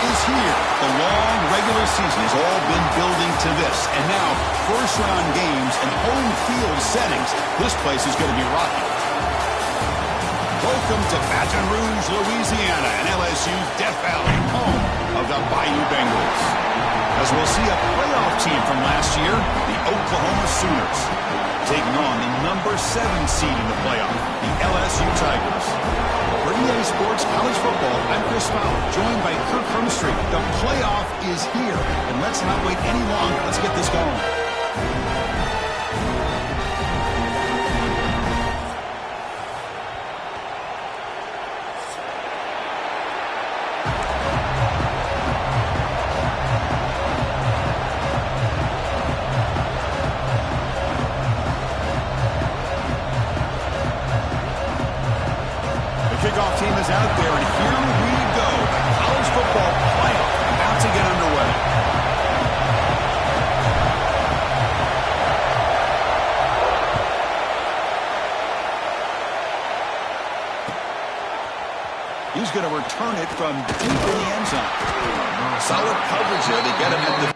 is here. The long regular season has all been building to this. And now, first-round games and home field settings. This place is going to be rocking. Welcome to Baton Rouge, Louisiana, and LSU's Death Valley, home of the Bayou Bengals. As we'll see a playoff team from last year, the Oklahoma Sooners, taking on the number 7 seed in the playoff, the LSU Tigers. For EA Sports College Football, I'm Chris Fowler, joined by Kirk Hermstreet. The playoff is here, and let's not wait any longer. Let's get this going. Kickoff team is out there, and here we go. The college football playoff about to get underway. He's going to return it from deep in the end zone. Solid coverage there. They get him at the...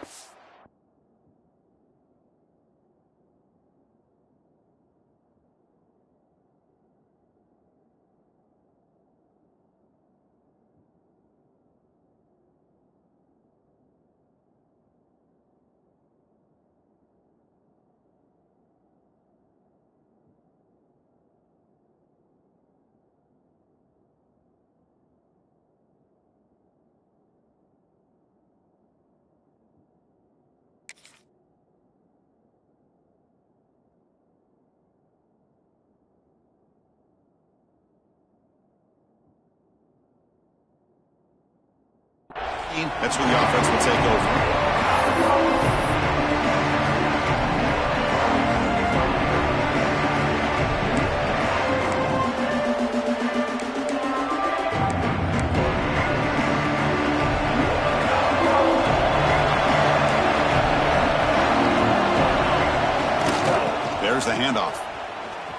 That's when the offense will take over. There's the handoff.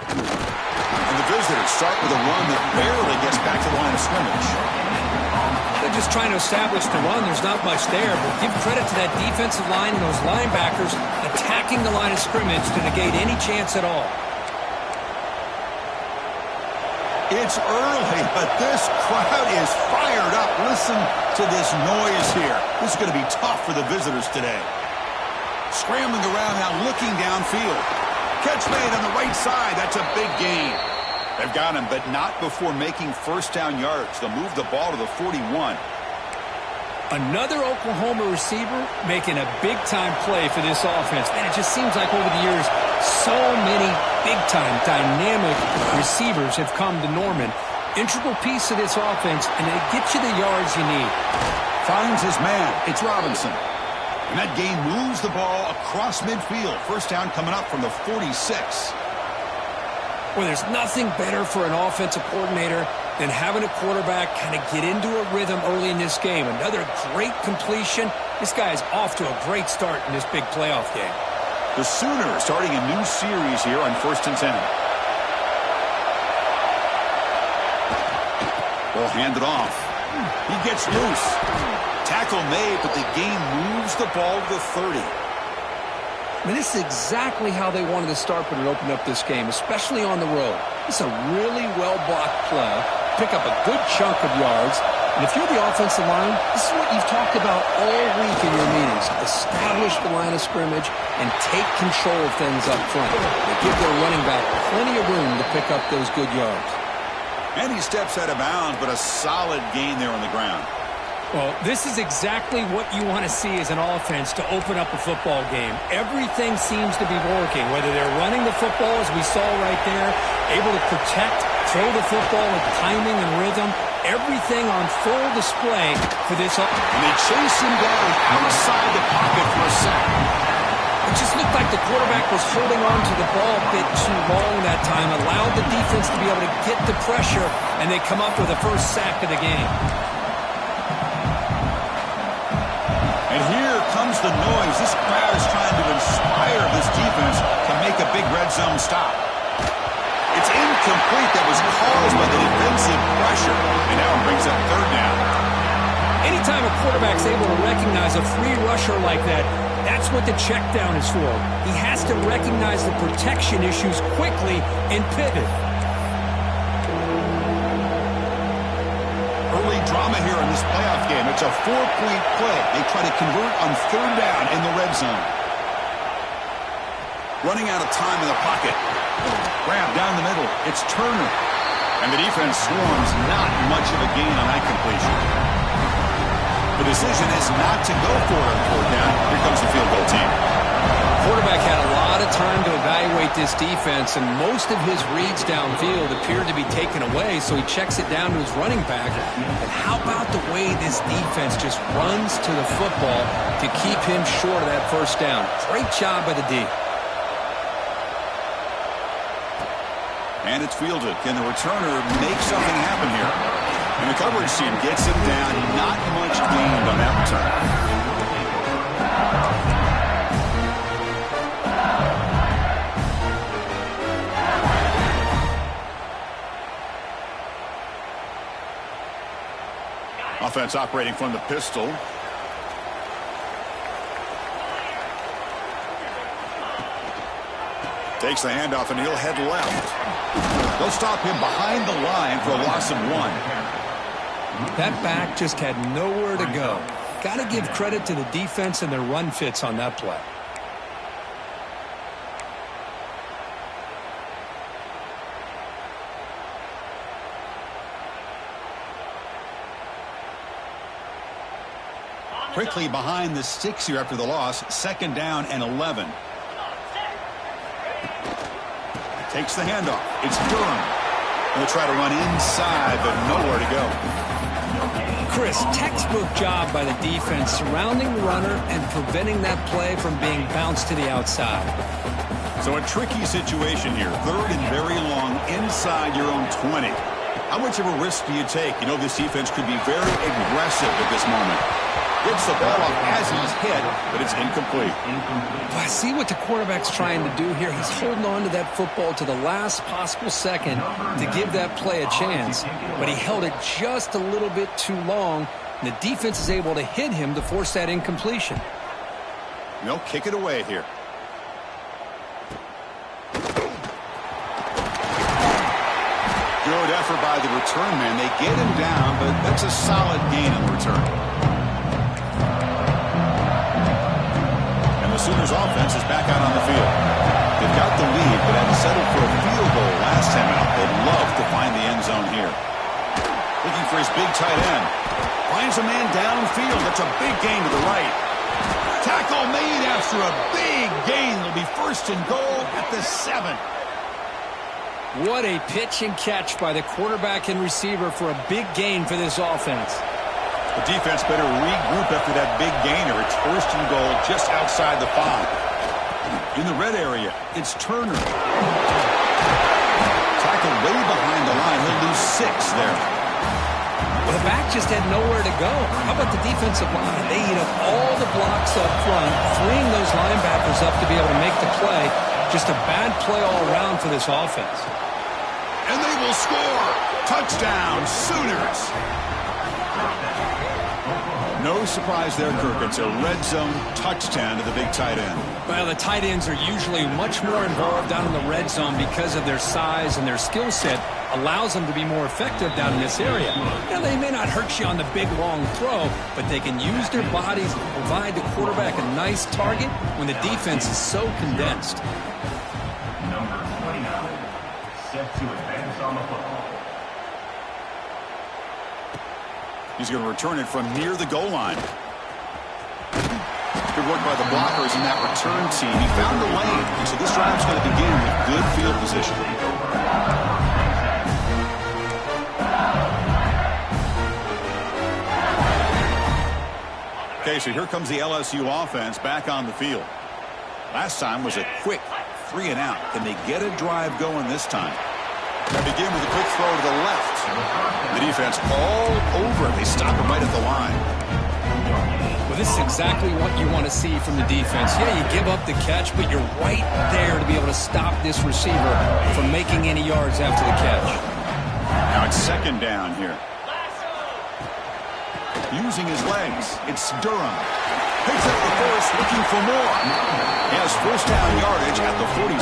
And the visitors start with a run that barely gets back to the line of scrimmage. They're just trying to establish the run. There's not much there, but give credit to that defensive line and those linebackers attacking the line of scrimmage to negate any chance at all. It's early, but this crowd is fired up. Listen to this noise here. This is going to be tough for the visitors today. Scrambling around now, looking downfield. Catch made on the right side. That's a big gain. They've got him, but not before making first down yards. They'll move the ball to the 41. Another Oklahoma receiver making a big-time play for this offense. And it just seems like over the years, so many big-time, dynamic receivers have come to Norman. Integral piece of this offense, and they get you the yards you need. Finds his man. It's Robinson. And that gain moves the ball across midfield. First down coming up from the 46. Well, there's nothing better for an offensive coordinator than having a quarterback kind of get into a rhythm early in this game. Another great completion. This guy is off to a great start in this big playoff game. The Sooners starting a new series here on 1st and 10. Ball handed off. He gets loose. Tackle made, but the gain moves the ball to the 30. I mean, this is exactly how they wanted to start when it opened up this game, especially on the road. It's a really well-blocked play. Pick up a good chunk of yards. And if you're the offensive line, this is what you've talked about all week in your meetings. Establish the line of scrimmage and take control of things up front. They give their running back plenty of room to pick up those good yards. And he steps out of bounds, but a solid gain there on the ground. Well, this is exactly what you want to see as an offense to open up a football game. Everything seems to be working, whether they're running the football, as we saw right there, able to protect, throw the football with timing and rhythm. Everything on full display for this. And they chase him down outside the pocket for a sack. It just looked like the quarterback was holding on to the ball a bit too long that time, allowed the defense to be able to get the pressure, and they come up with the first sack of the game. And here comes the noise. This crowd is trying to inspire this defense to make a big red zone stop. It's incomplete. That was caused by the defensive pressure. And now it brings up third down. Anytime a quarterback's able to recognize a free rusher like that, that's what the check down is for. He has to recognize the protection issues quickly and pivot. Early drama here in this playoff game. It's a 4-point play. They try to convert on 3rd down in the red zone. Running out of time in the pocket. Grab down the middle. It's Turner. And the defense swarms. Not much of a gain on that completion. The decision is not to go for it on 4th down. Here comes the field goal team. Quarterback had a lot of time to evaluate this defense, and most of his reads downfield appeared to be taken away, so he checks it down to his running back. And how about the way this defense just runs to the football to keep him short of that 1st down? Great job by the D. And it's fielded. Can the returner make something happen here? And the coverage team gets him down. Not much gained on that return. Offense operating from the pistol. Takes the handoff and he'll head left. They'll stop him behind the line for a loss of 1. That back just had nowhere to go. Got to give credit to the defense and their run fits on that play. Quickly behind the sticks here after the loss. 2nd down and 11. Takes the handoff. It's Durham. They'll try to run inside, but nowhere to go. Chris, textbook job by the defense surrounding the runner and preventing that play from being bounced to the outside. So a tricky situation here. 3rd and very long inside your own 20. How much of a risk do you take? You know this defense could be very aggressive at this moment. Gets the ball off as he's hit, but it's incomplete. I see what the quarterback's trying to do here. He's holding on to that football to the last possible second to give that play a chance, but he held it just a little bit too long, and the defense is able to hit him to force that incompletion. They'll kick it away here. Good effort by the return man. They get him down, but that's a solid gain on the return. The Sooners offense is back out on the field. They've got the lead, but had settled for a field goal last time out. They'd love to find the end zone here. Looking for his big tight end. Finds a man downfield. That's a big gain to the right. Tackle made after a big gain. It'll be 1st and goal at the 7. What a pitch and catch by the quarterback and receiver for a big gain for this offense. The defense better regroup after that big gainer. It's 1st and goal just outside the 5. In the red area, it's Turner. Tackled way behind the line. He'll lose 6 there. Well, the back just had nowhere to go. How about the defensive line? They eat up all the blocks up front, freeing those linebackers up to be able to make the play. Just a bad play all around for this offense. And they will score. Touchdown, Sooners. No surprise there, Kirk. It's a red zone touchdown to the big tight end. Well, the tight ends are usually much more involved down in the red zone because of their size and their skill set allows them to be more effective down in this area. Now, they may not hurt you on the big, long throw, but they can use their bodies to provide the quarterback a nice target when the defense is so condensed. Number 29, set to advance on the football. He's going to return it from near the goal line. Good work by the blockers in that return team. He found the lane, and so this drive's going to begin with good field position. Okay, so here comes the LSU offense back on the field. Last time was a quick 3 and out. Can they get a drive going this time? They begin with a quick throw to the left. The defense all over. They stop him right at the line. Well, this is exactly what you want to see from the defense. Yeah, you give up the catch, but you're right there to be able to stop this receiver from making any yards after the catch. Now it's 2nd down here. Using his legs, it's Durham. Picks up the first, looking for more. He has first down yardage at the 46.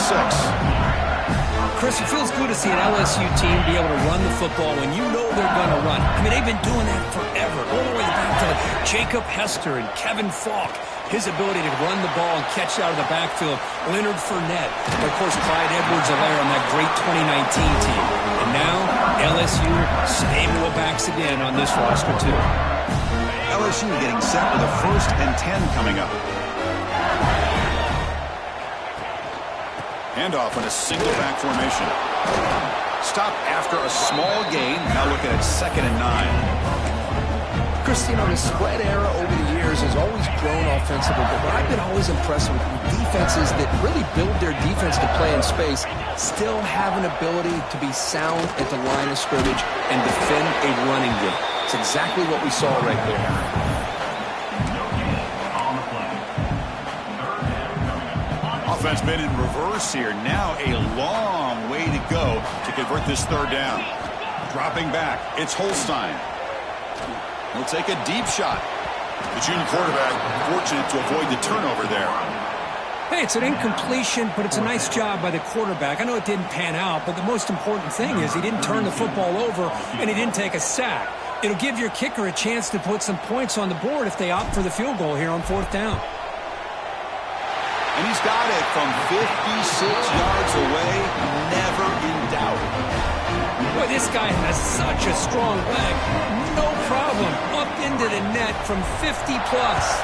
Chris, it feels good to see an LSU team be able to run the football when you know they're going to run. I mean, they've been doing that forever, all the way back to Jacob Hester and Kevin Falk. His ability to run the ball and catch out of the backfield, Leonard Fournette, and of course Clyde Edwards-Helaire on that great 2019 team. And now, LSU stable of backs again on this roster, too. LSU getting set with a 1st and 10 coming up. Handoff in a single back formation. Stop after a small gain. Now looking at 2nd and 9. Chris, you know, the spread era over the years has always grown offensively, but what I've been always impressed with defenses that really build their defense to play in space still have an ability to be sound at the line of scrimmage and defend a running game. It's exactly what we saw right there. Offense been in reverse here. Now a long way to go to convert this 3rd down. Dropping back, it's Holstein. He'll take a deep shot. The junior quarterback fortunate to avoid the turnover there. Hey, it's an incompletion, but it's a nice job by the quarterback. I know it didn't pan out, but the most important thing is he didn't turn the football over and he didn't take a sack. It'll give your kicker a chance to put some points on the board if they opt for the field goal here on 4th down. And he's got it from 56 yards away, never in doubt. Boy, this guy has such a strong leg. No problem. Up into the net from 50-plus.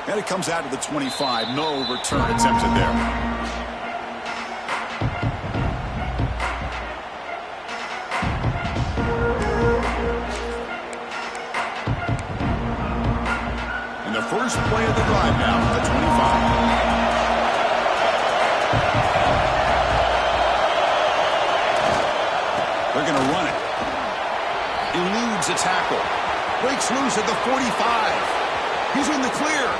And it comes out of the 25. No return attempted there. First play of the drive now at the 25. They're going to run it. Eludes a tackle. Breaks loose at the 45. He's in the clear.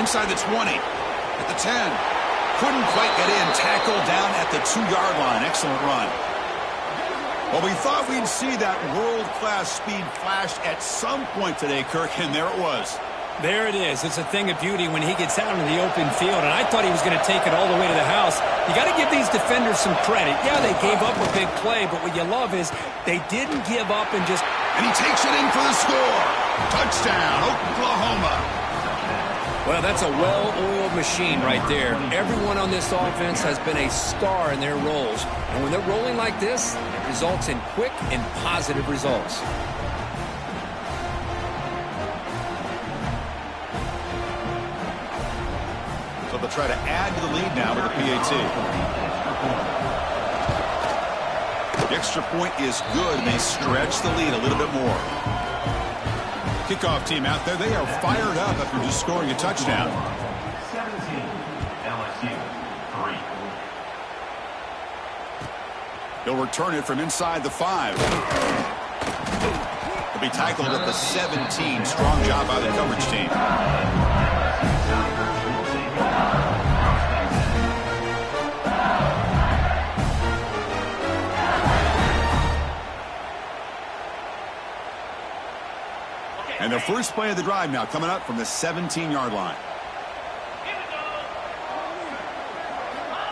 Inside the 20. At the 10. Couldn't quite get in. Tackle down at the 2-yard line. Excellent run. Well, we thought we'd see that world-class speed flash at some point today, Kirk, and there it was. There it is. It's a thing of beauty when he gets out into the open field, and I thought he was going to take it all the way to the house. You got to give these defenders some credit. Yeah, they gave up a big play, but what you love is they didn't give up and just... And he takes it in for the score. Touchdown, Oklahoma. Well, that's a well-oiled machine right there. Everyone on this offense has been a star in their roles. And when they're rolling like this, it results in quick and positive results. So they'll try to add to the lead now with the PAT. The extra point is good, and they stretch the lead a little bit more. Kickoff team out there. They are fired up after just scoring a touchdown. 17, LSU, 3. He'll return it from inside the 5. He'll be tackled at the 17. Strong job by the coverage team. And the first play of the drive now coming up from the 17-yard line.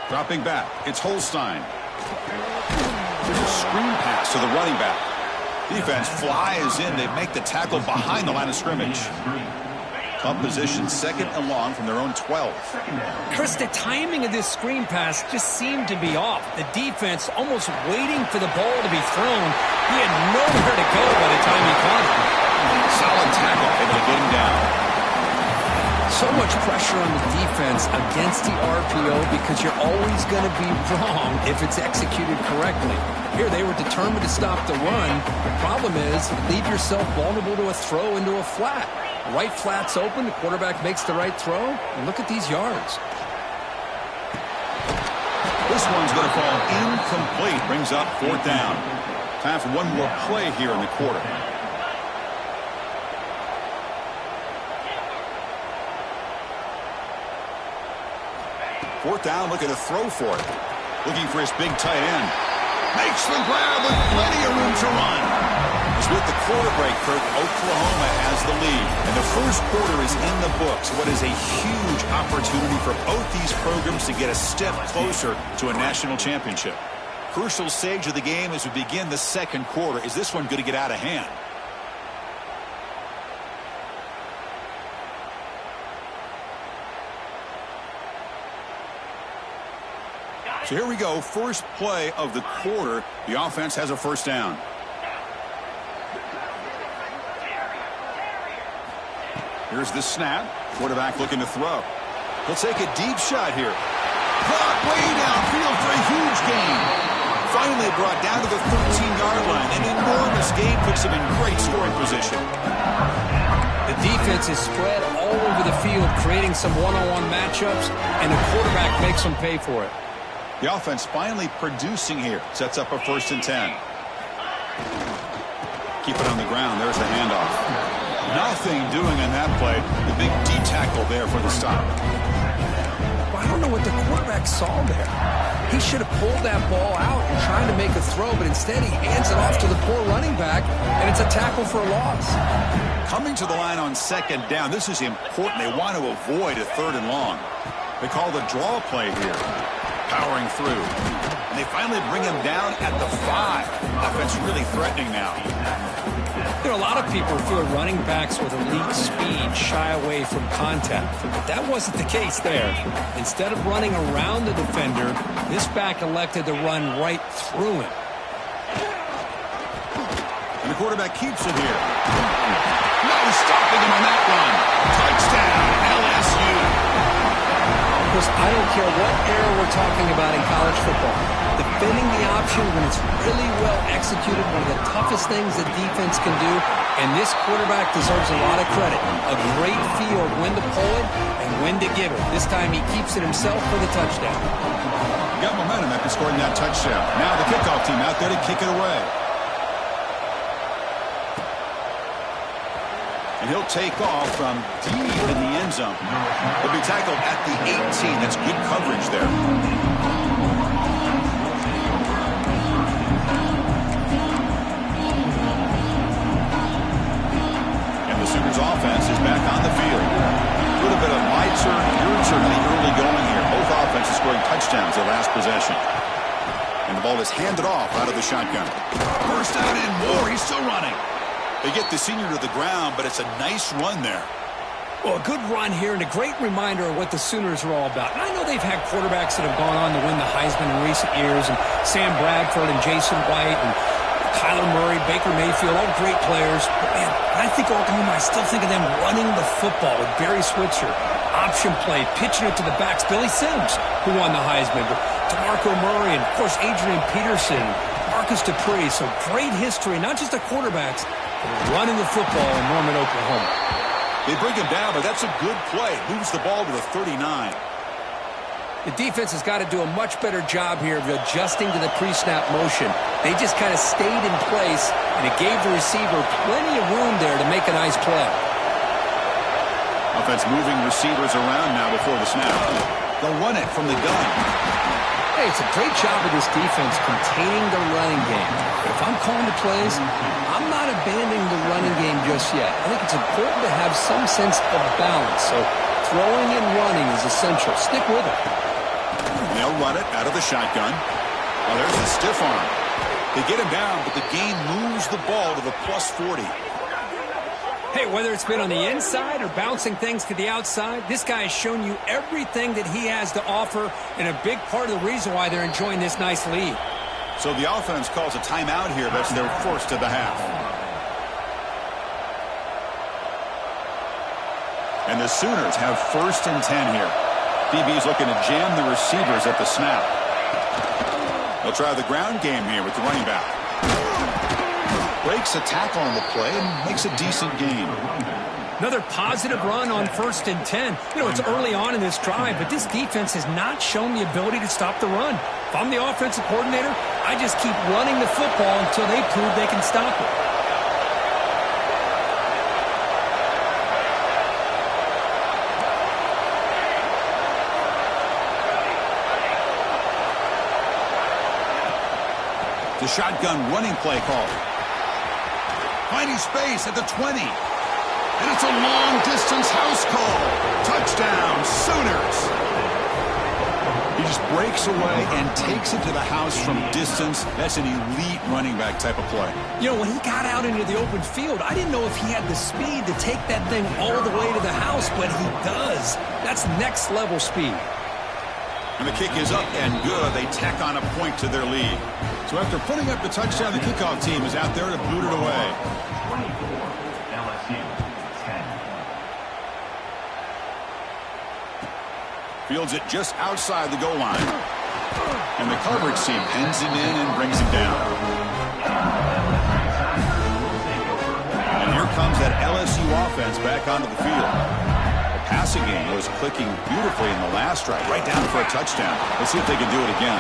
Dropping back, it's Holstein. There's a screen pass to the running back. Defense flies in. They make the tackle behind the line of scrimmage. Tough position, 2nd and long from their own 12. Chris, the timing of this screen pass just seemed to be off. The defense almost waiting for the ball to be thrown. He had nowhere to go by the time he caught it. Solid tackle, able to get him down. So much pressure on the defense against the RPO because you're always going to be wrong if it's executed correctly. Here, they were determined to stop the run. The problem is, leave yourself vulnerable to a throw into a flat. Right flat's open, the quarterback makes the right throw, and look at these yards. This one's going to fall incomplete. Brings up 4th down. Time for one more play here in the quarter. 4th down, looking to throw for it. Looking for his big tight end. Makes the grab with plenty of room to run. As with the quarter break, Kirk, Oklahoma has the lead. And the first quarter is in the books. What is a huge opportunity for both these programs to get a step closer to a national championship. Crucial stage of the game as we begin the second quarter. Is this one going to get out of hand? So here we go, first play of the quarter. The offense has a first down. Here's the snap. Quarterback looking to throw. He'll take a deep shot here. Caught way downfield for a huge gain. Finally brought down to the 13-yard line. An enormous gain puts him in great scoring position. The defense is spread all over the field, creating some one-on-one matchups, and the quarterback makes them pay for it. The offense finally producing here. Sets up a 1st and 10. Keep it on the ground. There's the handoff. Nothing doing on that play. The big D tackle there for the stop. Well, I don't know what the quarterback saw there. He should have pulled that ball out and tried to make a throw, but instead he hands it off to the poor running back, and it's a tackle for a loss. Coming to the line on 2nd down. This is important. They want to avoid a 3rd and long. They call the draw play here. Powering through. And they finally bring him down at the 5. Offense really threatening now. There are a lot of people feel running backs with elite speed shy away from contact. But that wasn't the case there. Instead of running around the defender, this back elected to run right through him. And the quarterback keeps it here. No stopping him on that run. Touchdown, LSU. Because I don't care what era we're talking about in college football. Defending the option when it's really well executed, one of the toughest things that defense can do, and this quarterback deserves a lot of credit. A great feel of when to pull it and when to give it. This time he keeps it himself for the touchdown. He got momentum after scoring that touchdown. Now the kickoff team out there to kick it away. And he'll take off from deep in the end zone. He'll be tackled at the 18. That's good coverage there. And the Sooners offense is back on the field. A little bit of my turn, your turn in the early going here. Both offenses scoring touchdowns their last possession. And the ball is handed off out of the shotgun. First down and more. He's still running. They get the senior to the ground, but it's a nice run there. Well, a good run here and a great reminder of what the Sooners are all about. And I know they've had quarterbacks that have gone on to win the Heisman in recent years, and Sam Bradford and Jason White and Kyler Murray, Baker Mayfield, all great players. But, man, I think Oklahoma, I still think of them running the football with Barry Switzer. Option play, pitching it to the backs. Billy Sims, who won the Heisman. But DeMarco Murray and, of course, Adrian Peterson, Marcus Dupree. So great history, not just the quarterbacks, running the football in Norman, Oklahoma. They bring him down, but that's a good play. Moves the ball to the 39. The defense has got to do a much better job here of adjusting to the pre-snap motion. They just kind of stayed in place, and it gave the receiver plenty of room there to make a nice play. Offense moving receivers around now before the snap. They'll run it from the gun. Hey, it's a great job of this defense containing the running game. But if I'm calling the plays, I'm not abandoning the running game just yet. I think it's important to have some sense of balance. So throwing and running is essential. Stick with it. They'll run it out of the shotgun. Oh, there's the stiff arm. They get him down, but the gain moves the ball to the plus 40. Hey, whether it's been on the inside or bouncing things to the outside, this guy has shown you everything that he has to offer, and a big part of the reason why they're enjoying this nice lead. So the offense calls a timeout here. That's their first of the half. And the Sooners have 1st and 10 here. DB's looking to jam the receivers at the snap. They'll try the ground game here with the running back. Breaks a tackle on the play and makes a decent gain. Another positive run on 1st and 10. You know, it's early on in this drive, but this defense has not shown the ability to stop the run. If I'm the offensive coordinator, I just keep running the football until they prove they can stop it. The shotgun running play call. Finding space at the 20. And it's a long-distance house call. Touchdown, Sooners. He just breaks away and takes it to the house from distance. That's an elite running back type of play. You know, when he got out into the open field, I didn't know if he had the speed to take that thing all the way to the house, but he does. That's next-level speed. And the kick is up and good. They tack on a point to their lead. So after putting up the touchdown, the kickoff team is out there to boot it away. 24, LSU, 10. Fields it just outside the goal line. And the coverage team pens him in and brings him down. And here comes that LSU offense back onto the field. The passing game was clicking beautifully in the last drive, right down for a touchdown. Let's see if they can do it again.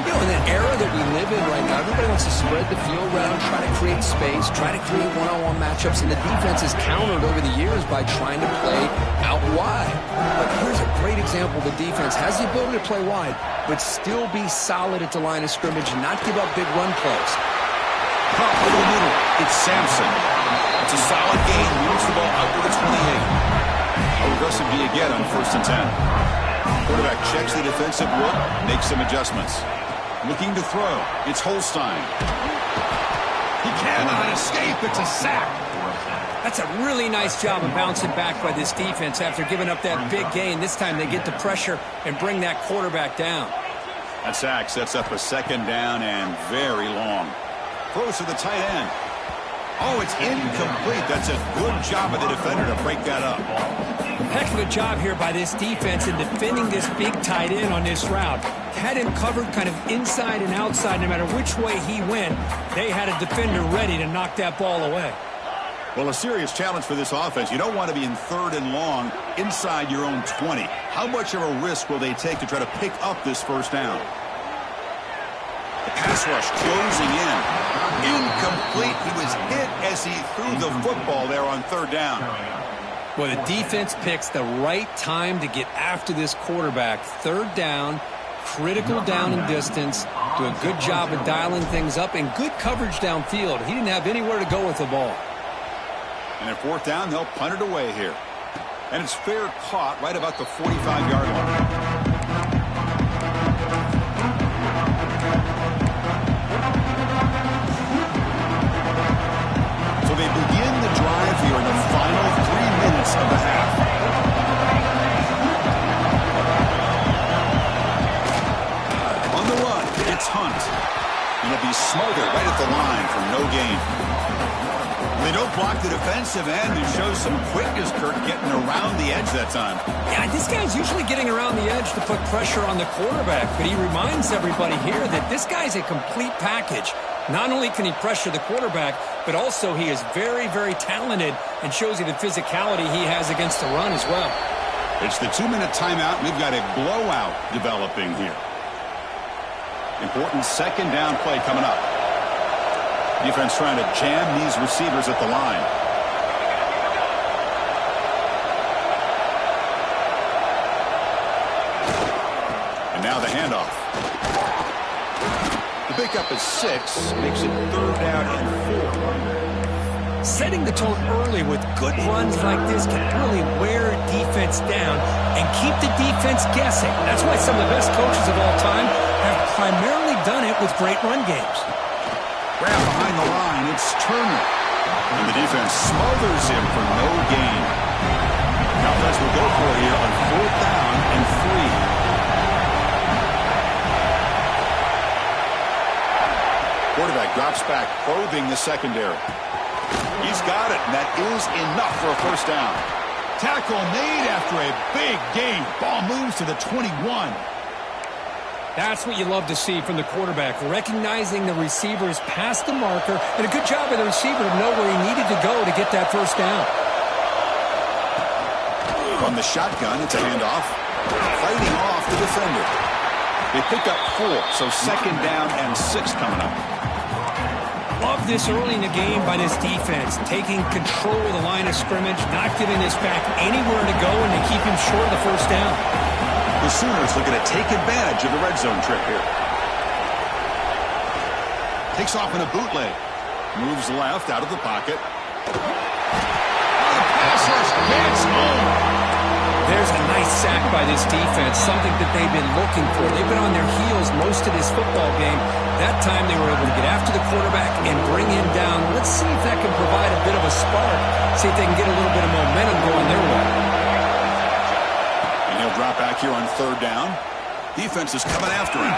You know, in the era that we live in right now, everybody wants to spread the field around, try to create space, try to create one-on-one matchups, and the defense has countered over the years by trying to play out wide. But here's a great example. The defense has the ability to play wide, but still be solid at the line of scrimmage and not give up big run plays. Pop over the middle. It's Sampson. It's a solid gain. Moves the ball up to the 28. How aggressive do you get on 1st and 10? Quarterback checks the defensive look, makes some adjustments. Looking to throw. It's Holstein. He cannot escape. It's a sack. That's a really nice job of bouncing back by this defense after giving up that big gain. This time they get the pressure and bring that quarterback down. That sack sets up a 2nd down and very long. Throws to the tight end. Oh, it's incomplete. That's a good job of the defender to break that up. Heck of a job here by this defense in defending this big tight end on this route. Had him covered kind of inside and outside. No matter which way he went, they had a defender ready to knock that ball away. Well, a serious challenge for this offense. You don't want to be in 3rd and long inside your own 20. How much of a risk will they take to try to pick up this 1st down? The pass rush closing in. Incomplete. He was hit as he threw the football there on 3rd down. Well, the defense picks the right time to get after this quarterback. 3rd down, critical down and distance. Do a good job of dialing things up and good coverage downfield. He didn't have anywhere to go with the ball. And at 4th down, they'll punt it away here. And it's fair caught right about the 45-yard line. So they begin the drive here in the final 3 minutes of the half. On the run, it's Hunt. And he'll be smothered right at the line for no gain. They don't block the defensive end and show some quickness, Kurt, getting around the edge that time. Yeah, this guy's usually getting around the edge to put pressure on the quarterback, but he reminds everybody here that this guy's a complete package. Not only can he pressure the quarterback, but also he is very, very talented and shows you the physicality he has against the run as well. It's the 2-minute timeout. We've got a blowout developing here. Important 2nd down play coming up. Defense trying to jam these receivers at the line. And now the handoff. The pickup is 6, makes it 3rd down and 4. Setting the tone early with good runs like this can really wear a defense down and keep the defense guessing. That's why some of the best coaches of all time have primarily done it with great run games. Grab behind the line, it's Turner. And the defense smothers him for no gain. Now offense will go for it here on 4th down and 3. Quarterback drops back, probing the secondary. He's got it, and that is enough for a 1st down. Tackle made after a big gain. Ball moves to the 21. That's what you love to see from the quarterback, recognizing the receivers past the marker, and a good job of the receiver to know where he needed to go to get that 1st down. From the shotgun, it's a handoff. Fighting off the defender. They pick up 4, so 2nd down and 6 coming up. Love this early in the game by this defense, taking control of the line of scrimmage, not giving this back anywhere to go, and to keep him short of the 1st down. The Sooners looking to take advantage of the red zone trip here. Takes off in a bootleg. Moves left out of the pocket. Oh, the pass rush hits home. There's a nice sack by this defense, something that they've been looking for. They've been on their heels most of this football game. That time they were able to get after the quarterback and bring him down. Let's see if that can provide a bit of a spark. See if they can get a little bit of momentum going their way. And he'll drop back here on third down. Defense is coming after him.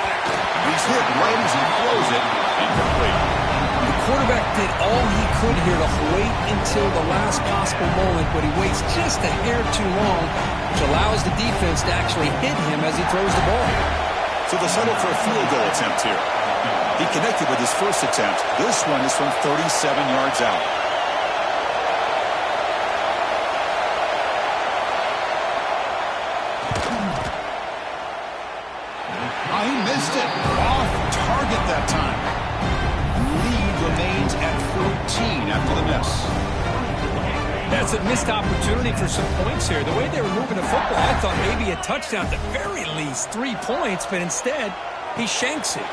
He's hit right as he throws it. Incomplete. The quarterback did all he could here to wait until the last possible moment, but he waits just a hair too long, which allows the defense to actually hit him as he throws the ball. So they'll settle for a field goal attempt here. He connected with his first attempt. This one is from 37 yards out. Oh, he missed it. Off target that time. Lead remains at 14 after the miss. That's a missed opportunity for some points here. The way they were moving the football, I thought maybe a touchdown, at the very least 3 points, but instead he shanks it.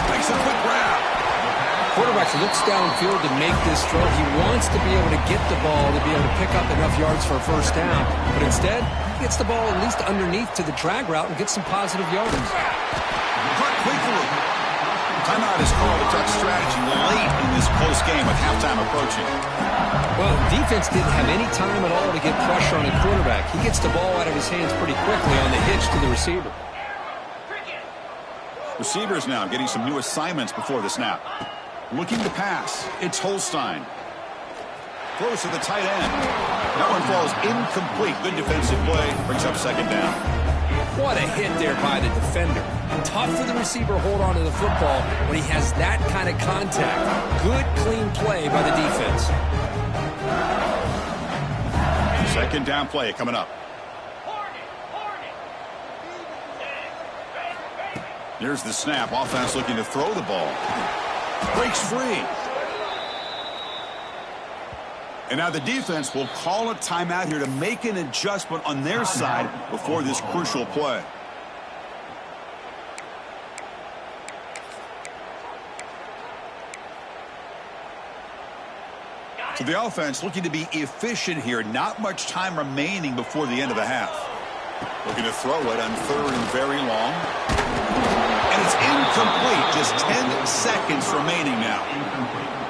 Makes a quick grab. Quarterback looks downfield to make this throw. He wants to be able to get the ball to be able to pick up enough yards for a first down, but instead he gets the ball at least underneath to the drag route and gets some positive yards. Cut quickly. Timeout is called. A touch strategy late in this close game with halftime approaching. Well, defense didn't have any time at all to get pressure on the quarterback. He gets the ball out of his hands pretty quickly on the hitch to the receiver. Receivers now getting some new assignments before the snap. Looking to pass. It's Holstein. Throws to the tight end. That one falls incomplete. Good defensive play. Brings up second down. What a hit there by the defender. Tough for the receiver to hold on to the football when he has that kind of contact. Good, clean play by the defense. Second down play coming up. Here's the snap. Offense looking to throw the ball. Breaks free. And now the defense will call a timeout here to make an adjustment on their side before this crucial play. So the offense looking to be efficient here. Not much time remaining before the end of the half. Looking to throw it on third and very long. And it's incomplete. Just 10 seconds remaining now.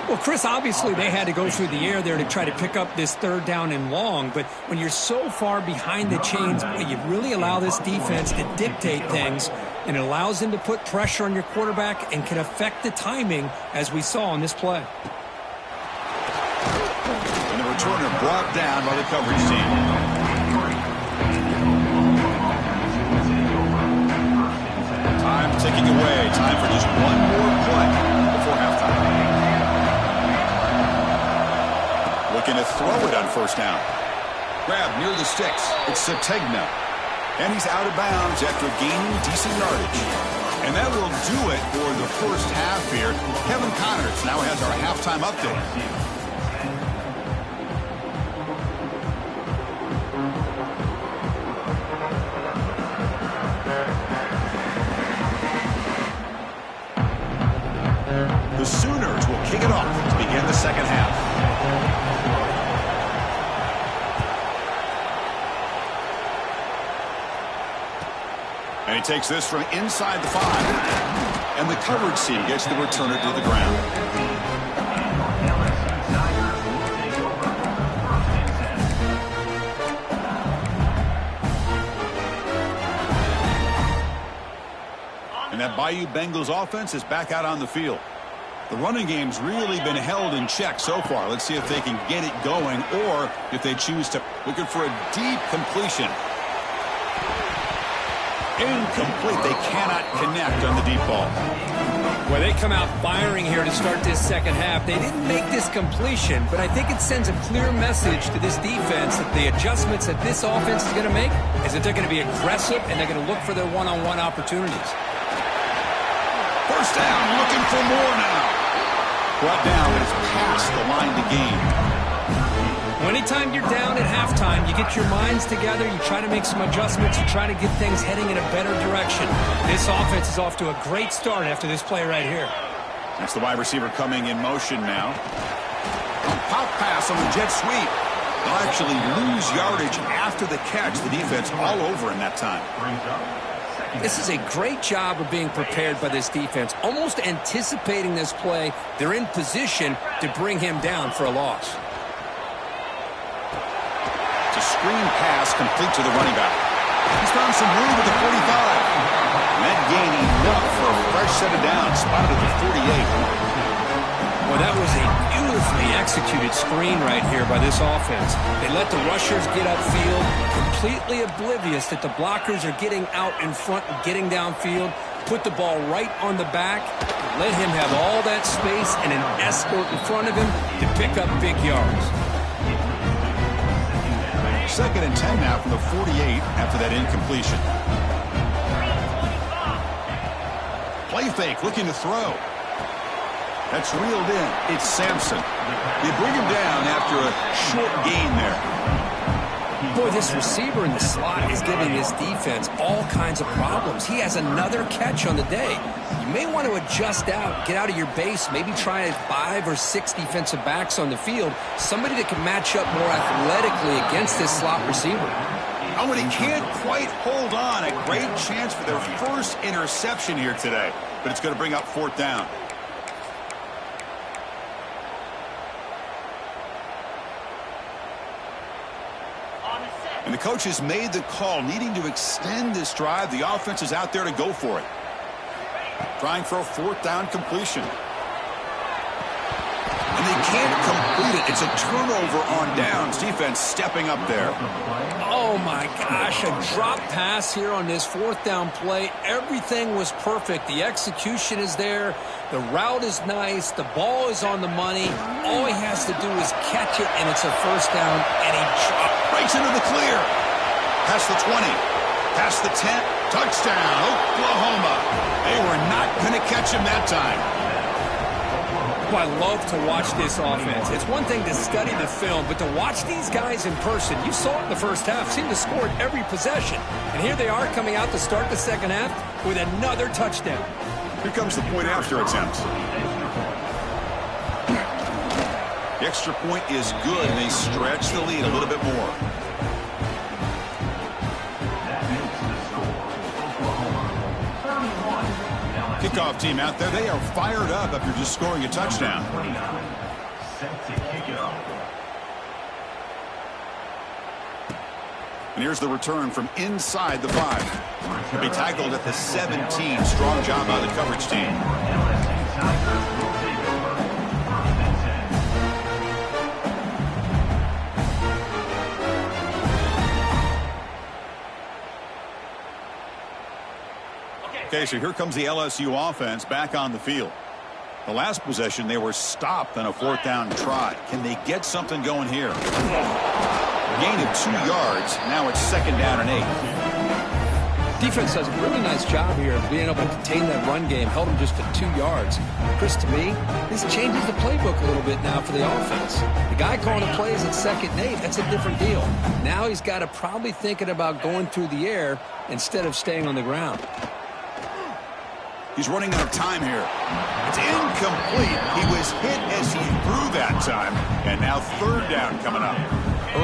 Well, Chris, obviously they had to go through the air there to try to pick up this third down and long, but when you're so far behind the chains, you really allow this defense to dictate things, and it allows them to put pressure on your quarterback and can affect the timing, as we saw on this play. And the returner brought down by the coverage team. Time ticking away. Time for just one more play before halftime. Looking to throw it on first down. Grab near the sticks. It's Sategna. And he's out of bounds after gaining decent yardage. And that will do it for the first half here. Kevin Connors now has our halftime update. The Sooners will kick it off to begin the second half. And he takes this from inside the 5. And the coverage team gets the returner to the ground. And that Bayou Bengals offense is back out on the field. The running game's really been held in check so far. Let's see if they can get it going or if they choose to. Looking for a deep completion. Incomplete. They cannot connect on the deep ball. Well, they come out firing here to start this second half. They didn't make this completion, but I think it sends a clear message to this defense that the adjustments that this offense is going to make is that they're going to be aggressive and they're going to look for their one-on-one opportunities. First down, looking for more now. Brought down, but it's past the line to gain. Well, anytime you're down at halftime, you get your minds together, you try to make some adjustments, you try to get things heading in a better direction. This offense is off to a great start after this play right here. That's the wide receiver coming in motion now. Pop pass on the jet sweep. They'll actually lose yardage after the catch. The defense all over in that time. This is a great job of being prepared by this defense. Almost anticipating this play, they're in position to bring him down for a loss. It's a screen pass complete to the running back. He's found some room at the 45. And that gain enough for a fresh set of downs, spotted at the 48. Well, that was a beautifully executed screen right here by this offense. They let the rushers get upfield, completely oblivious that the blockers are getting out in front and getting downfield, put the ball right on the back, let him have all that space and an escort in front of him to pick up big yards. 2nd and 10 now from the 48 after that incompletion. Play fake, looking to throw. That's reeled in. It's Sampson. They bring him down after a short gain there. Boy, this receiver in the slot is giving this defense all kinds of problems. He has another catch on the day. You may want to adjust out, get out of your base, maybe try 5 or 6 defensive backs on the field, somebody that can match up more athletically against this slot receiver. Oh, and he can't quite hold on. A great chance for their first interception here today, but it's going to bring up 4th down. And the coach has made the call, needing to extend this drive. The offense is out there to go for it. Trying for a 4th down completion. And they can't complete it. It's a turnover on downs. Defense stepping up there. Oh, my gosh, a drop pass here on this 4th down play. Everything was perfect. The execution is there. The route is nice. The ball is on the money. All he has to do is catch it, and it's a 1st down, and he breaks into the clear. Past the 20. Past the 10. Touchdown, Oklahoma. They were not going to catch him that time. I love to watch this offense. It's one thing to study the film, but to watch these guys in person, you saw it in the first half, seemed to score at every possession. And here they are coming out to start the second half with another touchdown. Here comes the point after attempt. The extra point is good, and they stretch the lead a little bit more. Kickoff team out there, they are fired up after just scoring a touchdown. And here's the return from inside the 5. He'll be tackled at the 17. Strong job by the coverage team. Okay, so here comes the LSU offense back on the field. The last possession, they were stopped on a 4th down try. Can they get something going here? Gain of 2 yards. Now it's 2nd down and 8. Defense does a really nice job here of being able to contain that run game. Held them just to 2 yards. Chris, to me, this changes the playbook a little bit now for the offense. The guy calling the plays at 2nd and 8, that's a different deal. Now he's got to probably thinking about going through the air instead of staying on the ground. He's running out of time here. It's incomplete. He was hit as he threw that time. And now 3rd down coming up.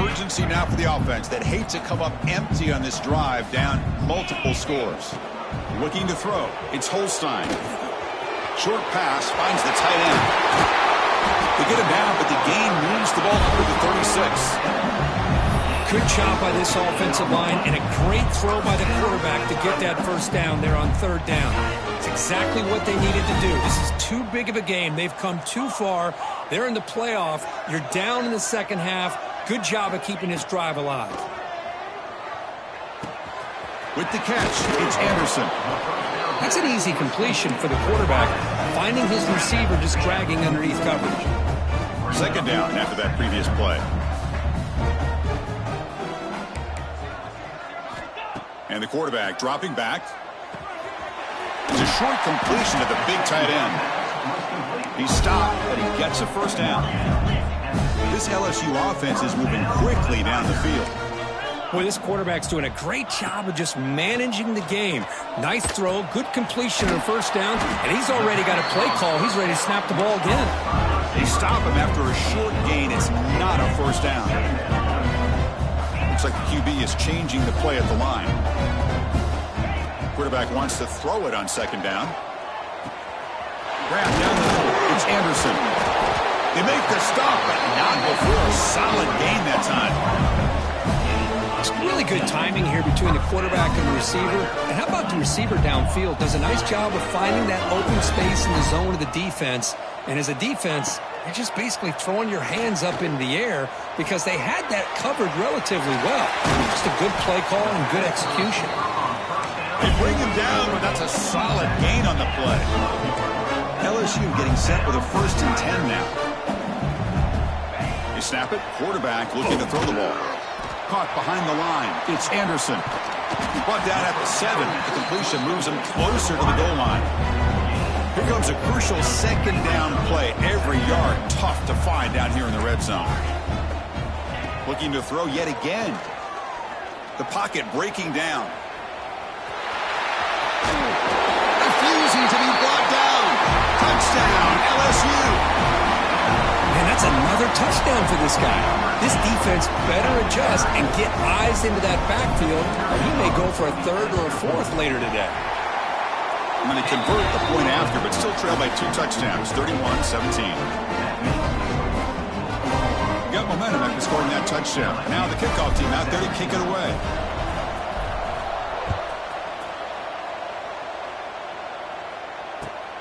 Urgency now for the offense that hates to come up empty on this drive, down multiple scores. Looking to throw. It's Holstein. Short pass finds the tight end. They get him down, but the gain moves the ball through the 36. Good job by this offensive line, and a great throw by the quarterback to get that 1st down there on 3rd down. It's exactly what they needed to do. This is too big of a game. They've come too far. They're in the playoff. You're down in the second half. Good job of keeping this drive alive. With the catch, it's Anderson. That's an easy completion for the quarterback, finding his receiver just dragging underneath coverage. 2nd down after that previous play. And the quarterback dropping back. It's a short completion to the big tight end. He stopped, but he gets a 1st down. This LSU offense is moving quickly down the field. Boy, this quarterback's doing a great job of just managing the game. Nice throw, good completion on first down, and he's already got a play call. He's ready to snap the ball again. They stop him after a short gain. It's not a first down. Looks like the QB is changing the play at the line. Quarterback wants to throw it on second down. Grab down the middle. It's Anderson. They make the stop, but not before a solid gain that time. It's really good timing here between the quarterback and the receiver. And how about the receiver downfield? Does a nice job of finding that open space in the zone of the defense. And as a defense, you're just basically throwing your hands up in the air because they had that covered relatively well. Just a good play call and good execution. They bring him down, but that's a solid gain on the play. LSU getting set with a 1st and 10 now. They snap it. Quarterback looking to throw the ball. Caught behind the line. It's Anderson. Brought down at the 7. The completion moves him closer to the goal line. Here comes a crucial second down play. Every yard tough to find down here in the red zone. Looking to throw yet again. The pocket breaking down. Refusing to be brought down. Touchdown, LSU. Man, that's another touchdown for this guy. This defense better adjust and get eyes into that backfield, or he may go for a 3rd or a 4th later today. I'm going to convert the point after, but still trail by 2 touchdowns, 31-17. Got momentum after scoring that touchdown. Now the kickoff team out there to kick it away.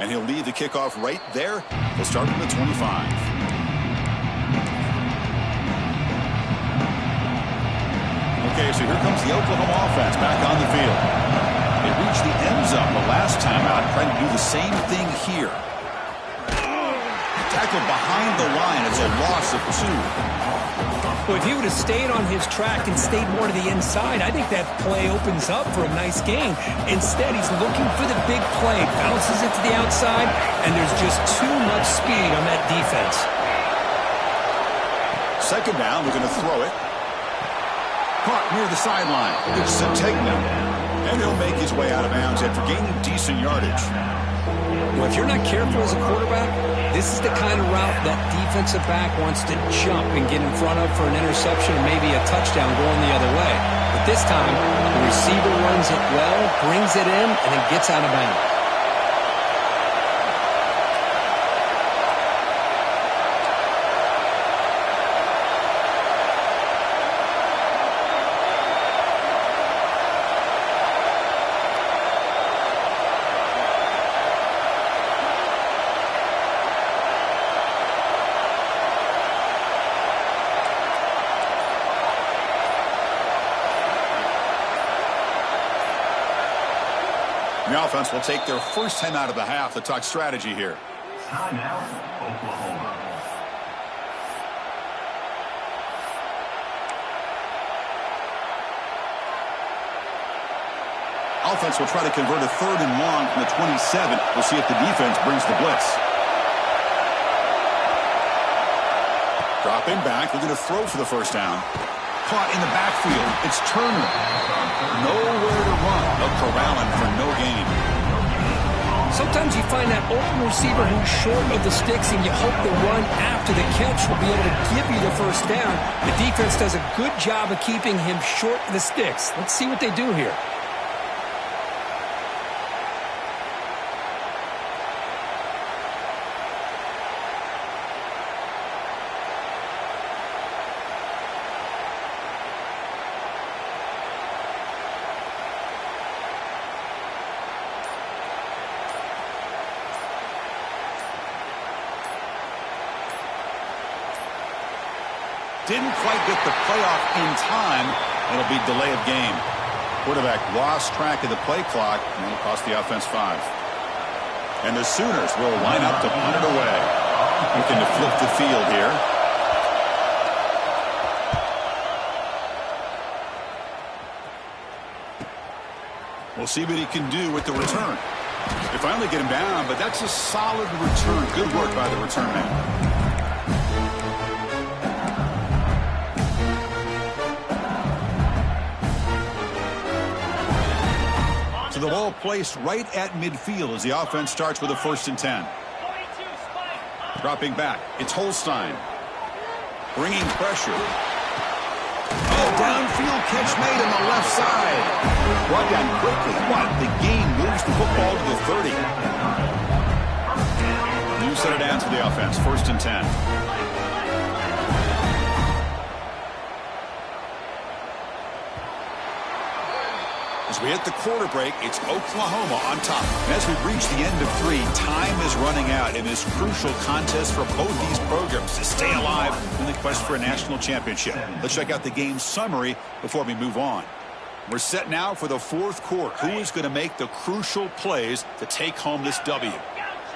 And he'll lead the kickoff right there. He'll start from the 25. Okay, so here comes the Oklahoma offense back on the field. They reached the end zone the last time out, trying to do the same thing here. Tackled behind the line. It's a loss of 2. Well, if he would have stayed on his track and stayed more to the inside, I think that play opens up for a nice gain. Instead, he's looking for the big play. Bounces it to the outside, and there's just too much speed on that defense. Second down, we're going to throw it. Caught near the sideline. It's Sategna. And he'll make his way out of bounds after gaining decent yardage. Well, if you're not careful as a quarterback, this is the kind of route that defensive back wants to jump and get in front of for an interception and maybe a touchdown going the other way. But this time, the receiver runs it well, brings it in, and then gets out of bounds. The offense will take their first time out of the half to talk strategy here. Timeout, Oklahoma. Offense will try to convert a 3rd and long from the 27. We'll see if the defense brings the blitz. Dropping back, we're going to throw for the first down. Caught in the backfield. It's Turner. Nowhere to run. They'll corral him for no gain. Sometimes you find that open receiver who's short of the sticks, and you hope the run after the catch will be able to give you the first down. The defense does a good job of keeping him short of the sticks. Let's see what they do here. Didn't quite get the playoff in time. It'll be delay of game. Quarterback lost track of the play clock, and it'll cost the offense 5. And the Sooners will line up to punt it away. Looking to flip the field here. We'll see what he can do with the return. They finally get him down, but that's a solid return. Good work by the return man. the ball placed right at midfield as the offense starts with a 1st and 10. Dropping back, it's Holstein. Bringing pressure. Oh, downfield catch made on the left side. Brought down quickly, but the game moves the football to the 30. New set of downs for the offense, 1st and 10. As we hit the quarter break, it's Oklahoma on top. And as we reach the end of 3, time is running out in this crucial contest for both these programs to stay alive in the quest for a national championship. Let's check out the game summary before we move on. We're set now for the 4th quarter. Who is going to make the crucial plays to take home this W?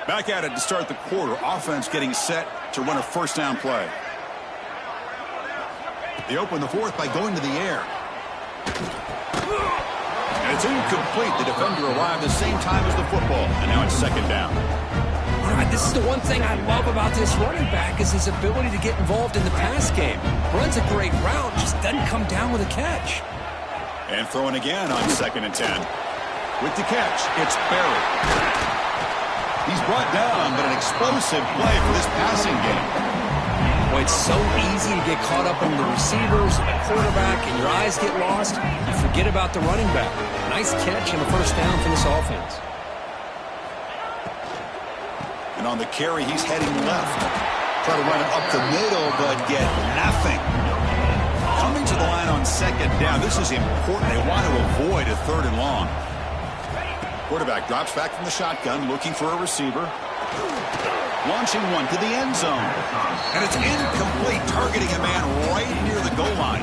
Back at it to start the quarter. Offense getting set to run a 1st down play. They open the 4th by going to the air. And it's incomplete. The defender arrived the same time as the football. And now it's 2nd down. All right, this is the one thing I love about this running back is his ability to get involved in the pass game. Runs a great route, just doesn't come down with a catch. And throwing again on 2nd and 10. With the catch, it's Barry. He's brought down, but an explosive play for this passing game. Boy, it's so easy to get caught up in the receivers, the quarterback, and your eyes get lost. You forget about the running back. Nice catch and a 1st down for this offense. And on the carry, he's heading left. Try to run it up the middle, but get nothing. Coming to the line on 2nd down. This is important. They want to avoid a 3rd and long. Quarterback drops back from the shotgun, looking for a receiver. Launching one to the end zone. And it's incomplete, targeting a man right near the goal line.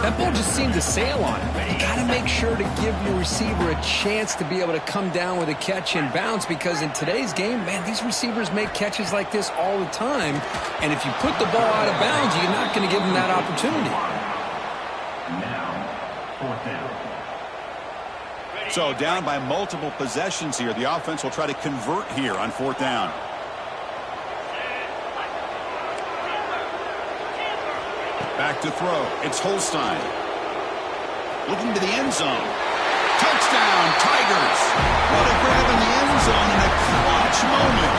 That ball just seemed to sail on him. You got to make sure to give your receiver a chance to be able to come down with a catch and bounce, because in today's game, man, these receivers make catches like this all the time. And if you put the ball out of bounds, you're not going to give them that opportunity. Now, 4th down. So down by multiple possessions here. The offense will try to convert here on 4th down. Back to throw. It's Holstein. Looking to the end zone. Touchdown, Tigers. What a grab in the end zone in a clutch moment.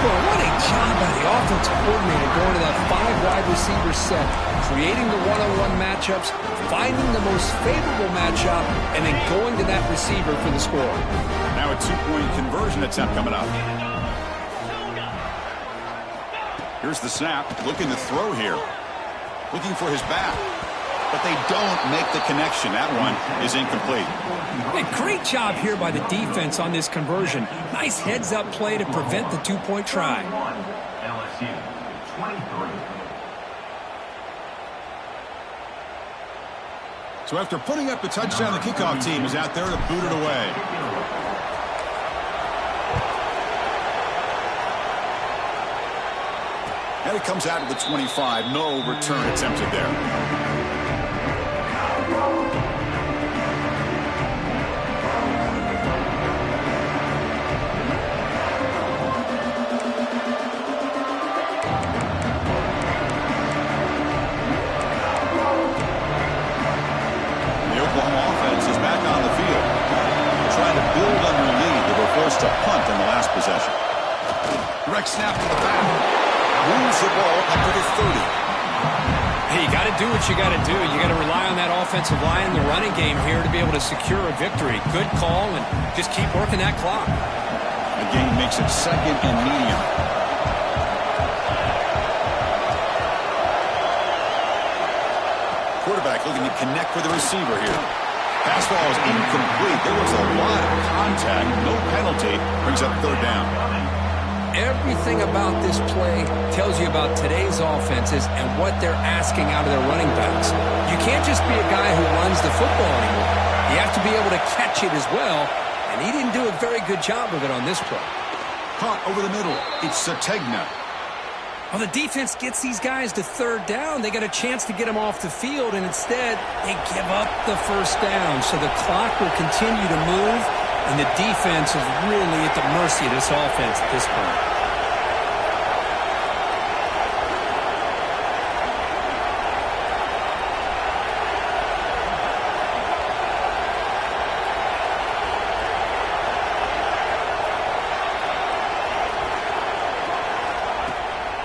Well, what a job by the offensive coordinator going to that 5 wide receiver set, creating the one-on-one matchups, finding the most favorable matchup, and then going to that receiver for the score. Now a 2-point conversion attempt coming up. Here's the snap. Looking to throw here. Looking for his back. But they don't make the connection. That one is incomplete. A great job here by the defense on this conversion. Nice heads-up play to prevent the 2-point try. LSU 23. So after putting up the touchdown, the kickoff team is out there to boot it away. And it comes out to the 25. No return attempted there. To punt on the last possession. Direct snap to the back. Moves the ball up to the 30. Hey, you got to do what you got to do. You got to rely on that offensive line, the running game here to be able to secure a victory. Good call, and just keep working that clock. The game makes it 2nd and medium. Quarterback looking to connect with the receiver here. Pass ball is incomplete. There was a lot of contact. No penalty. Brings up 3rd down. Everything about this play tells you about today's offenses and what they're asking out of their running backs. You can't just be a guy who runs the football anymore. You have to be able to catch it as well, and he didn't do a very good job of it on this play. Caught over the middle. It's Sategna. Well, the defense gets these guys to 3rd down. They got a chance to get them off the field, and instead they give up the 1st down. So the clock will continue to move, and the defense is really at the mercy of this offense at this point.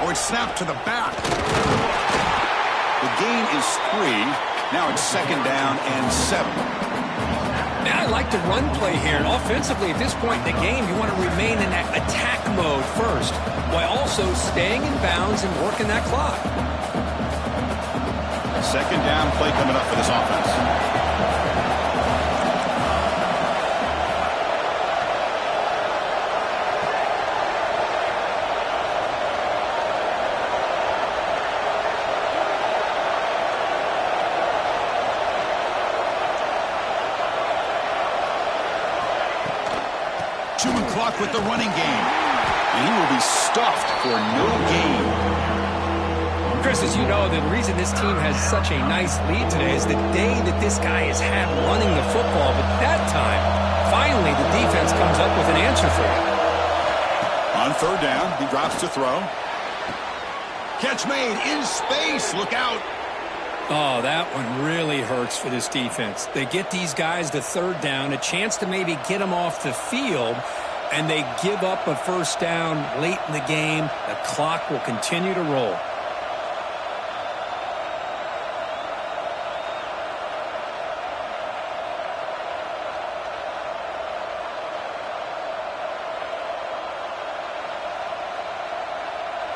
Oh, it's snapped to the back. The gain is 3. Now it's 2nd down and 7. Man, I like the run play here. And offensively, at this point in the game, you want to remain in that attack mode first, while also staying in bounds and working that clock. 2nd down play coming up for this offense. Chewing clock with the running game. And he will be stuffed for no gain. Chris, as you know, the reason this team has such a nice lead today is the day that this guy has had running the football. But that time, finally, the defense comes up with an answer for it. On 3rd down, he drops to throw. Catch made in space. Look out. Oh, that one really hurts for this defense. They get these guys to 3rd down, a chance to maybe get them off the field, and they give up a 1st down late in the game. The clock will continue to roll.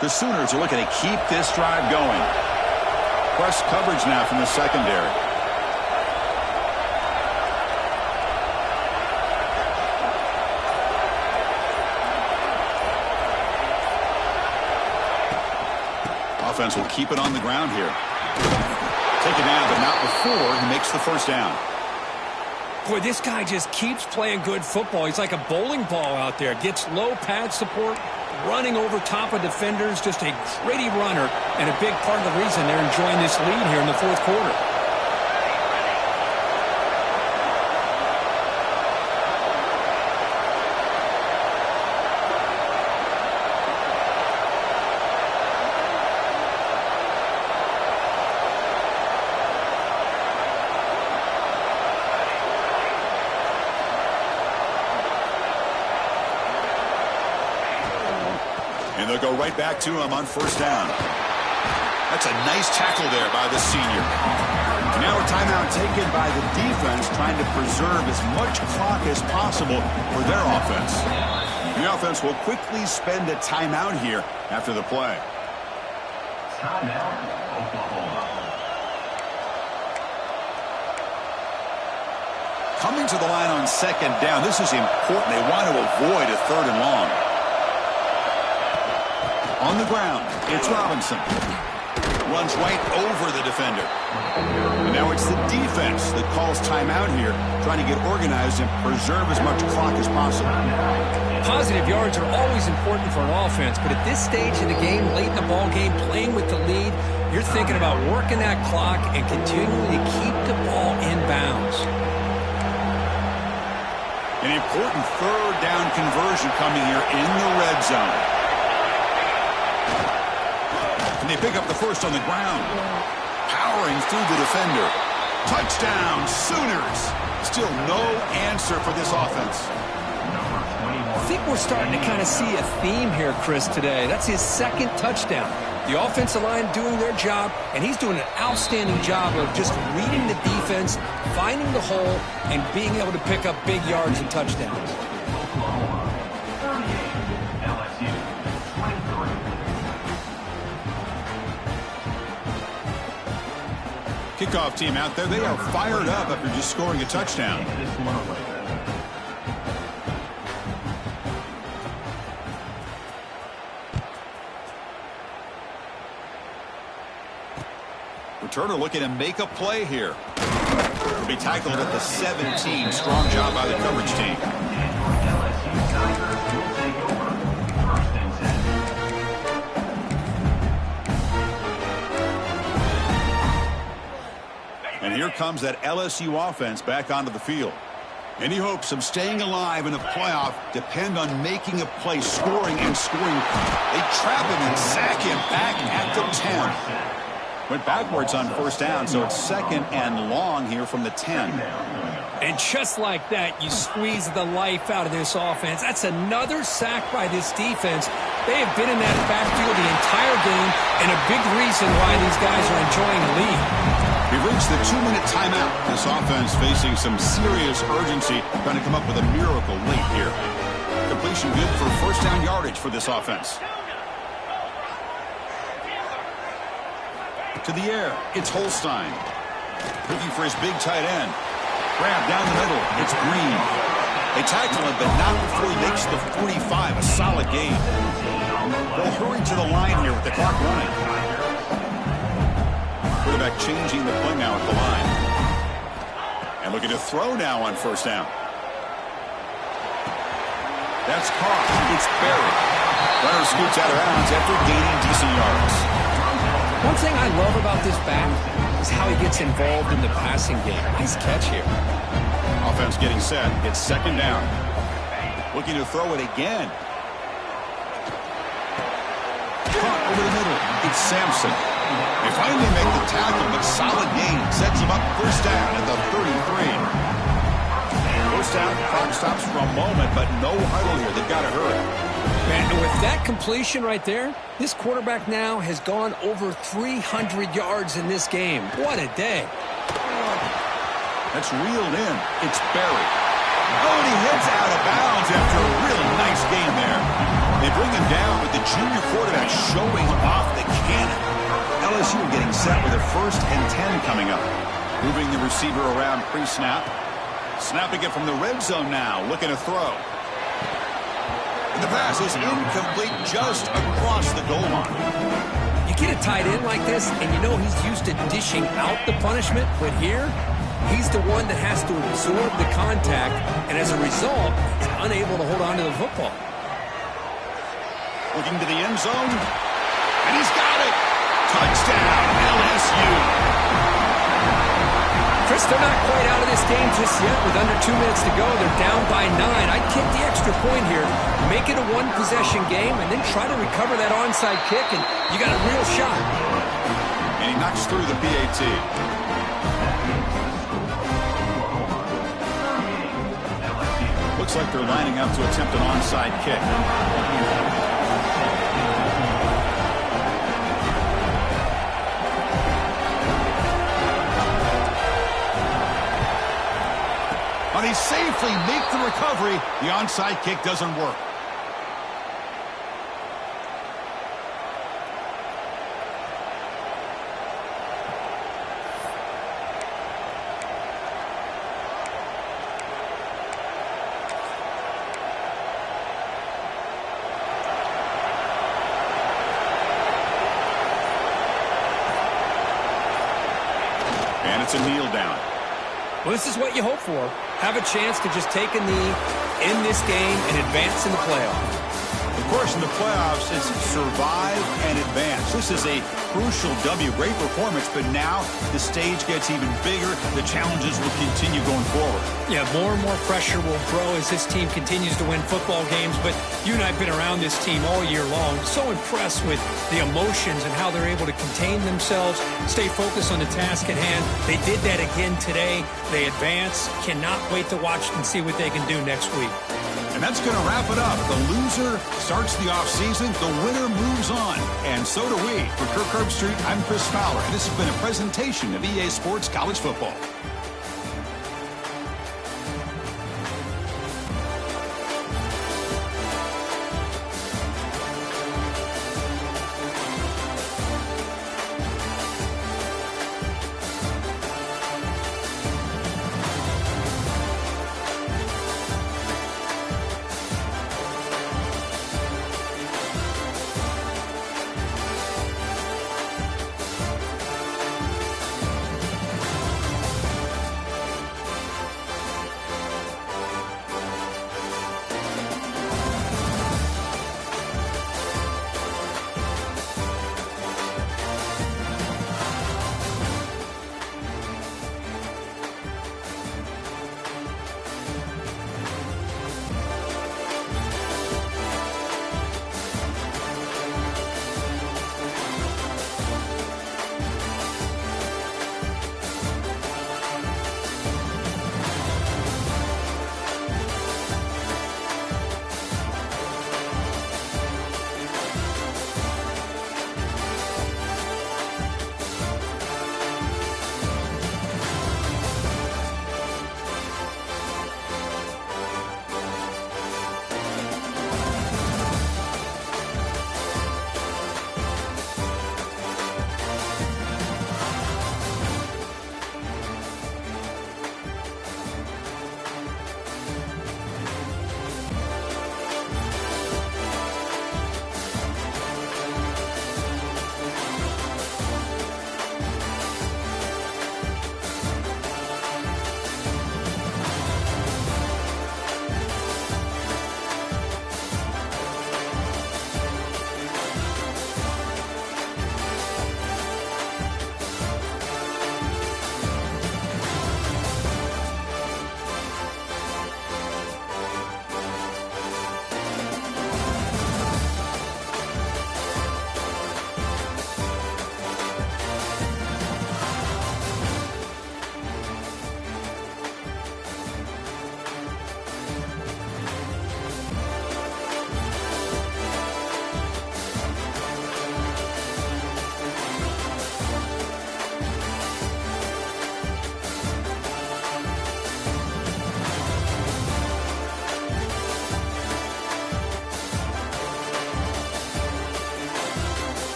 The Sooners are looking to keep this drive going. Press coverage now from the secondary. Offense will keep it on the ground here. Take it down, but not before he makes the 1st down. Boy, this guy just keeps playing good football. He's like a bowling ball out there. Gets low pad support, running over top of defenders. Just a gritty runner, and a big part of the reason they're enjoying this lead here in the 4th quarter. And they'll go right back to him on 1st down. That's a nice tackle there by the senior. Now a timeout taken by the defense, trying to preserve as much clock as possible for their offense. The offense will quickly spend a timeout here after the play. Timeout, Oklahoma. Coming to the line on 2nd down, this is important. They want to avoid a 3rd and long. On the ground, it's Robinson. Runs right over the defender. And now it's the defense that calls timeout here, trying to get organized and preserve as much clock as possible. Positive yards are always important for an offense, but at this stage of the game, late in the ball game, playing with the lead, you're thinking about working that clock and continuing to keep the ball in bounds. An important 3rd down conversion coming here in the red zone. And they pick up the 1st on the ground. Powering through the defender. Touchdown, Sooners. Still no answer for this offense. I think we're starting to kind of see a theme here, Chris, today. That's his 2nd touchdown. The offensive line doing their job, and he's doing an outstanding job of just reading the defense, finding the hole, and being able to pick up big yards and touchdowns. Kickoff team out there, they are fired up after just scoring a touchdown. Returner looking to make a play here. Will be tackled at the 17. Strong job by the coverage team. And here comes that LSU offense back onto the field. Any hopes of staying alive in a playoff depend on making a play, scoring and scoring. They trap him and sack him back at the 10. Went backwards on first down, so it's second and long here from the 10. And just like that, you squeeze the life out of this offense. That's another sack by this defense. They have been in that backfield the entire game, and a big reason why these guys are enjoying the lead. We've reached the 2-minute timeout. This offense facing some serious urgency, trying to come up with a miracle late here. Completion good for first down yardage for this offense. To the air, it's Holstein. Looking for his big tight end. Grab down the middle, it's Green. They tackle him, but not before he makes the 45, a solid gain. They'll hurry to the line here with the clock running. Quarterback changing the play now at the line. And looking to throw now on first down. That's caught. It's buried. Runner scoots out of bounds after gaining decent yards. One thing I love about this back is how he gets involved in the passing game. Nice catch here. Offense getting set. It's second down. Looking to throw it again. Caught over the middle. It's Sampson. They finally make the tackle, but solid gain. Sets him up first down at the 33. First down, clock stops for a moment, but no huddle here. They've got to hurry. Man, with that completion right there, this quarterback now has gone over 300 yards in this game. What a day. That's reeled in. It's buried. Oh, and he heads out of bounds after a really nice game there. They bring him down with the junior quarterback showing off the cannon. LSU getting set with a 1st and 10 coming up. Moving the receiver around pre-snap. Snapping it from the red zone now. Looking to throw. The pass is incomplete just across the goal line. You get a tight end like this, and you know he's used to dishing out the punishment, but here, he's the one that has to absorb the contact, and as a result, he's unable to hold on to the football. Looking to the end zone, and he's got it. Touchdown, LSU. Chris, they're not quite out of this game just yet. With under 2 minutes to go, they're down by 9. I'd kick the extra point here, make it a one-possession game, and then try to recover that onside kick, and you got a real shot. And he knocks through the PAT. Looks like they're lining up to attempt an onside kick. But they safely make the recovery. The onside kick doesn't work. And it's a kneel down. Well, this is what you hope for. Have a chance to just take a knee in this game and advance in the playoffs. Of course, in the playoffs, it's survive and advance. This is a crucial W. Great performance, but now the stage gets even bigger. The challenges will continue going forward. Yeah, more and more pressure will grow as this team continues to win football games, but you and I have been around this team all year long. So impressed with the emotions and how they're able to contain themselves, stay focused on the task at hand. They did that again today. They advance. Cannot wait to watch and see what they can do next week. And that's going to wrap it up. The loser starts the offseason. The winner moves on. And so do we. For Kirk Herbstreit, I'm Chris Fowler. And this has been a presentation of EA Sports College Football.